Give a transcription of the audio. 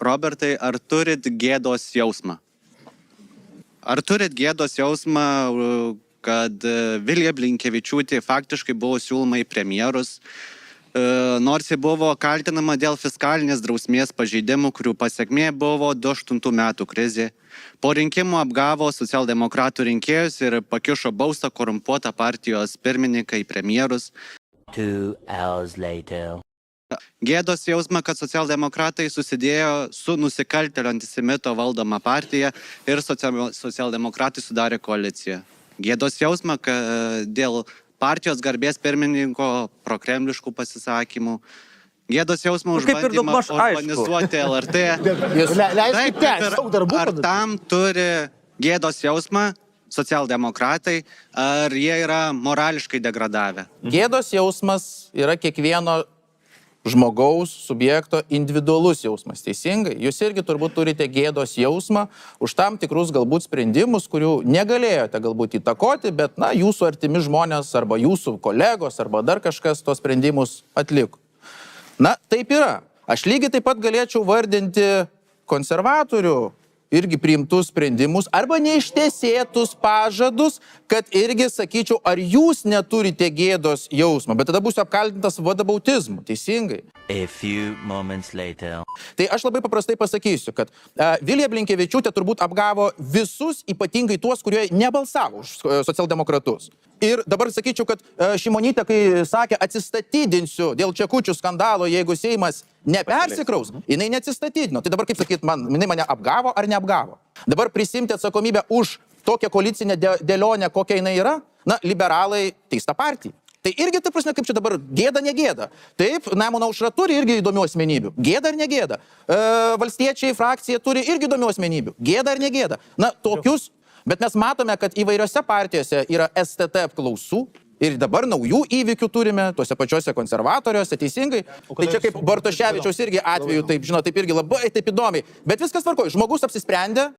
Robertai, ar turit gėdos jausmą? Ar turit gėdos jausmą, kad Vilija Blinkevičiūtė faktiškai buvo siūloma į premjerus, nors ji buvo kaltinama dėl fiskalinės drausmės pažeidimų, kurių pasekmė buvo 2008 metų krizė. Po rinkimų apgavo socialdemokratų rinkėjus ir pakišo baustą korumpuotą partijos pirmininką į premjerus. 2 hours later. Gėdos jausmą, kad socialdemokratai susidėjo su nusikaltėlio antisemito valdoma partija ir socialdemokratai sudarė koaliciją. Gėdos jausmą, kad dėl partijos garbės pirmininko prokremliškų pasisakymų. Gėdos jausmą už bandymą organizuoti LRT. Ar tam turi gėdos jausmą socialdemokratai, ar jie yra morališkai degradavę? Gėdos jausmas yra kiekvieno žmogaus, subjekto individualus jausmas, teisingai? Jūs irgi turbūt turite gėdos jausmą už tam tikrus galbūt sprendimus, kurių negalėjote galbūt įtakoti, bet, na, jūsų artimi žmonės arba jūsų kolegos arba dar kažkas tos sprendimus atliko. Na, taip yra. Aš lygiai taip pat galėčiau vardinti konservatorių irgi priimtus sprendimus arba neištesėtus pažadus, kad irgi sakyčiau, ar jūs neturite gėdos jausmą, bet tada būsiu apkaltintas vadabautizmu, teisingai. A few moments later. Tai aš labai paprastai pasakysiu, kad Vilija Blinkevičiūtė turbūt apgavo visus, ypatingai tuos, kurie nebalsavo už socialdemokratus. Ir dabar sakyčiau, kad Šimonytė, kai sakė, atsistatydinsiu dėl čekučių skandalo, jeigu Seimas nepersikraus, jinai neatsistatydino. Tai dabar kaip sakyt, jinai mane apgavo ar neapgavo? Dabar prisimti atsakomybę už tokią koalicinę dėlionę, kokia jinai yra, na, liberalai teista partija. Tai irgi, ta prasme, kaip čia dabar, gėda, negėda. Taip, Nemuno aušra turi irgi įdomių asmenybių. Gėda ar negėda? Valstiečiai frakcija turi irgi įdomių asmenybių. Gėda ar negėda? Na, tokius, bet mes matome, kad įvairiose partijose yra STT apklausų ir dabar naujų įvykių turime, tuose pačiuose konservatoriuose, teisingai. Tai čia kaip Bartoševičiaus irgi atveju, taip, žinot, taip irgi labai taip įdomiai. Bet viskas tvarkoj, žmogus apsisprendė.